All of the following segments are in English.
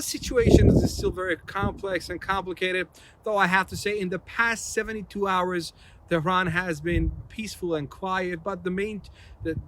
situation is still very complex and complicated, though I have to say in the past 72 hours, Tehran has been peaceful and quiet, but the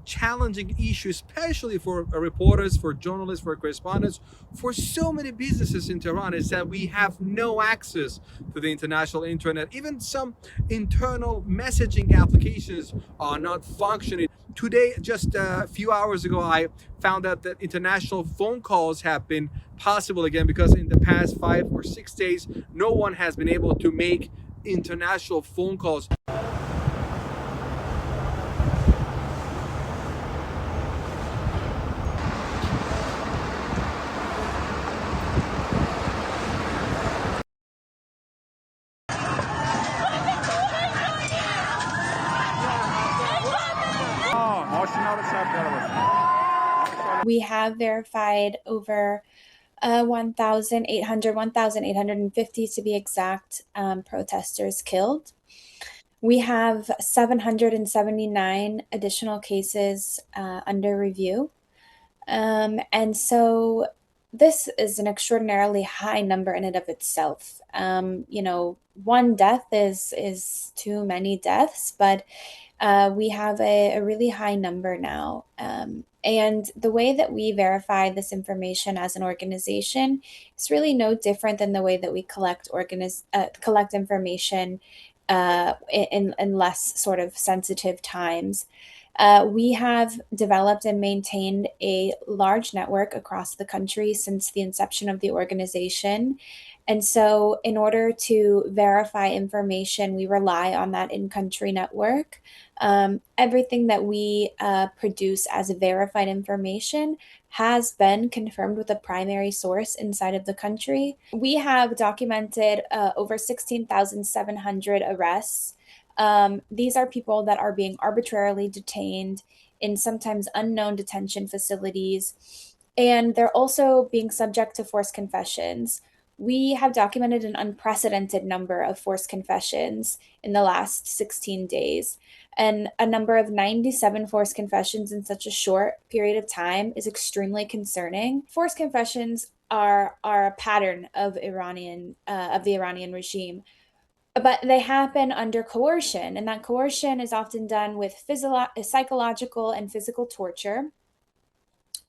challenging issue, especially for reporters, for journalists, for correspondents, for so many businesses in Tehran, is that we have no access to the international internet. Even some internal messaging applications are not functioning. Today, just a few hours ago, I found out that international phone calls have been possible again, because in the past 5 or 6 days, no one has been able to make international phone calls. We have verified over 1,850 to be exact, protesters killed. We have 779 additional cases under review. And so this is an extraordinarily high number in and of itself. One death is too many deaths, but we have a really high number now. And the way that we verify this information as an organization is really no different than the way that we collect information in less sort of sensitive times. We have developed and maintained a large network across the country since the inception of the organization. And so in order to verify information, we rely on that in-country network. Everything that we produce as verified information has been confirmed with a primary source inside of the country. We have documented over 16,700 arrests. These are people that are being arbitrarily detained in sometimes unknown detention facilities, and they're also being subject to forced confessions. We have documented an unprecedented number of forced confessions in the last 16 days, and a number of 97 forced confessions in such a short period of time is extremely concerning. Forced confessions are a pattern of the Iranian regime. But they happen under coercion, and that coercion is often done with psychological and physical torture.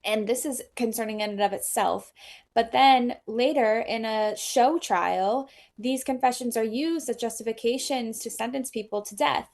And this is concerning in and of itself. But then later in a show trial, these confessions are used as justifications to sentence people to death.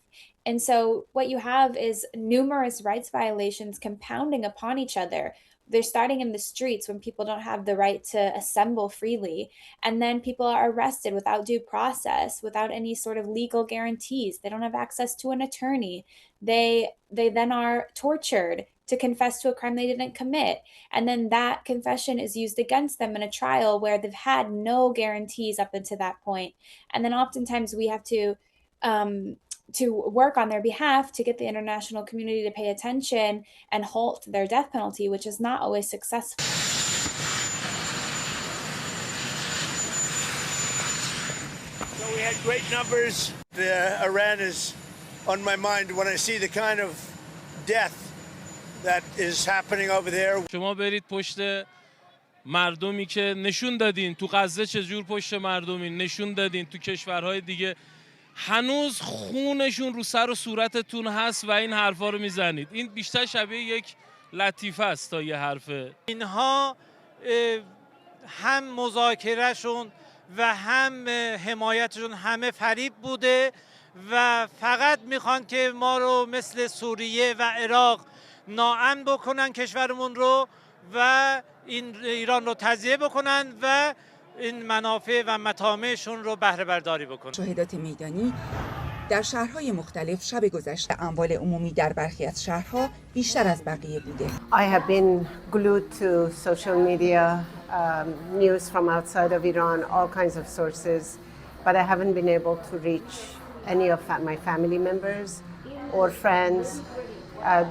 And so what you have is numerous rights violations compounding upon each other. They're starting in the streets when people don't have the right to assemble freely. And then people are arrested without due process, without any sort of legal guarantees. They don't have access to an attorney. They then are tortured to confess to a crime they didn't commit. And then that confession is used against them in a trial where they've had no guarantees up until that point. And then oftentimes we have to work on their behalf to get the international community to pay attention and halt their death penalty, which is not always successful. So we had great numbers. Iran is on my mind when I see the kind of death that is happening over there. شما برید پشت مردمی که نشون دادین تو غزه چجور پشت مردمی نشون دادین تو کشورهای دیگه هنوز خونشون رو سر و صورتتون هست و این حرفا رو میزنید. این بیشتر شبیه یک لطیفه است تا یه حرفه. اینها هم مذاکرهشون و هم حمایتشون همه فریب بوده و فقط میخوان که ما رو مثل سوریه و عراق ناامن بکنن کشورمون رو و این ایران رو تضییع بکنن و این منافع و مطامعشون رو بهره برداری بکنن. شهادت میدانی در شهرهای مختلف شب گذشته اموال عمومی در برخی از شهرها بیشتر از بقیه بوده. I have been glued to social media, news from outside of Iran, all kinds of sources, but I haven't been able to reach any of my family members or friends,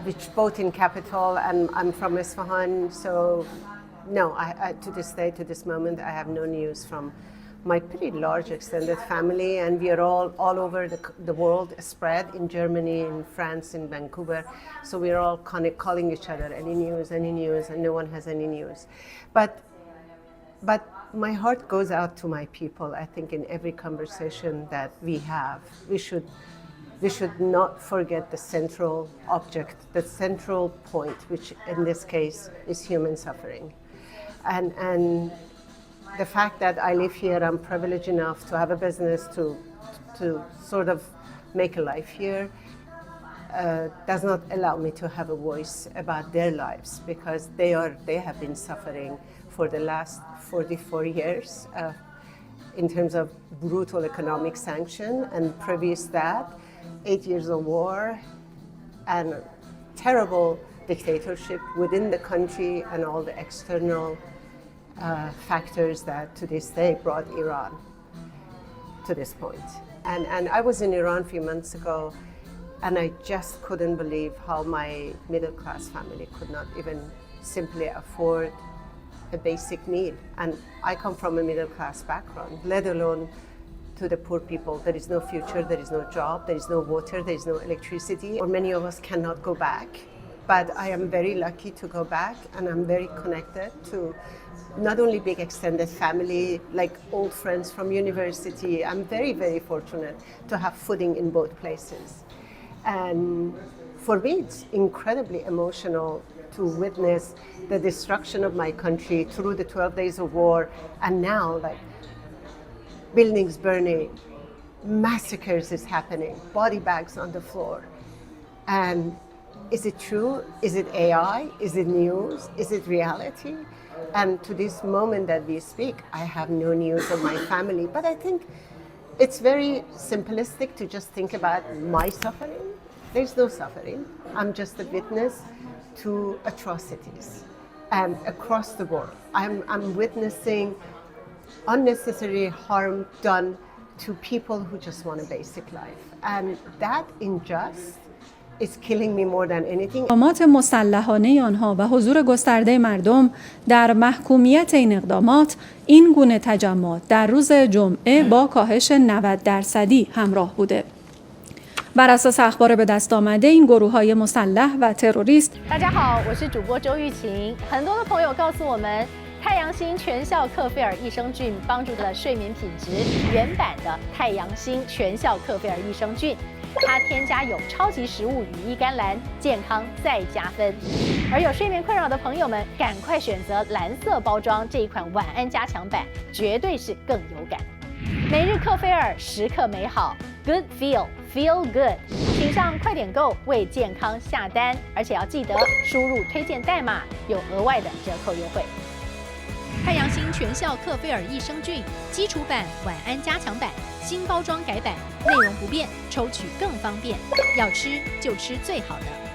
which both in capital and I'm from Isfahan, so no, I to this day, to this moment, I have no news from my pretty large extended family, and we are all over the world spread in Germany, in France, in Vancouver. So we are all calling each other, any news, and no one has any news. But But my heart goes out to my people. I think in every conversation that we have, we should not forget the central object, the central point, which in this case is human suffering. And the fact that I live here, I'm privileged enough to have a business to sort of make a life here, does not allow me to have a voice about their lives, because they have been suffering for the last 44 years in terms of brutal economic sanction, and previous that, 8 years of war and terrible dictatorship within the country and all the external factors that to this day brought Iran to this point. And I was in Iran a few months ago, and I just couldn't believe how my middle-class family could not even simply afford a basic meal. And I come from a middle-class background, let alone to the poor people. There is no future, there is no job, there is no water, there is no electricity, or many of us cannot go back. But I am very lucky to go back, and I'm very connected to not only big extended family, like old friends from university. I'm very, very fortunate to have footing in both places. And for me, it's incredibly emotional to witness the destruction of my country through the 12 days of war, and now like buildings burning, massacres is happening, body bags on the floor. And is it true? Is it AI? Is it news? Is it reality? And to this moment that we speak, I have no news of my family, but I think it's very simplistic to just think about my suffering. There's no suffering. I'm just a witness to atrocities and across the board. I'm witnessing unnecessary harm done to people who just want a basic life. And that injustice is killing me more than anything. اقدامات مسلحانه آنها و حضور گسترده مردم در محکومیت این اقدامات، این گونه تجمعات در روز جمعه با کاهش 90% همراه بوده. بر اساس اخبار به دست آمده این گروه‌های مسلح و تروریست 大家好，我是主播周玉琴。很多的朋友告诉我们，太阳星全效克菲尔益生菌帮助了睡眠品质。原版的太阳星全效克菲尔益生菌，它添加有超级食物羽衣甘蓝，健康再加分。而有睡眠困扰的朋友们，赶快选择蓝色包装这一款晚安加强版，绝对是更有感。每日克菲尔，时刻美好 ，Good Feel Good， 请上快点购为健康下单，而且要记得输入推荐代码，有额外的折扣优惠。太阳星全效克菲尔益生菌基础版、晚安加强版，新包装改版，内容不变，抽取更方便。要吃就吃最好的。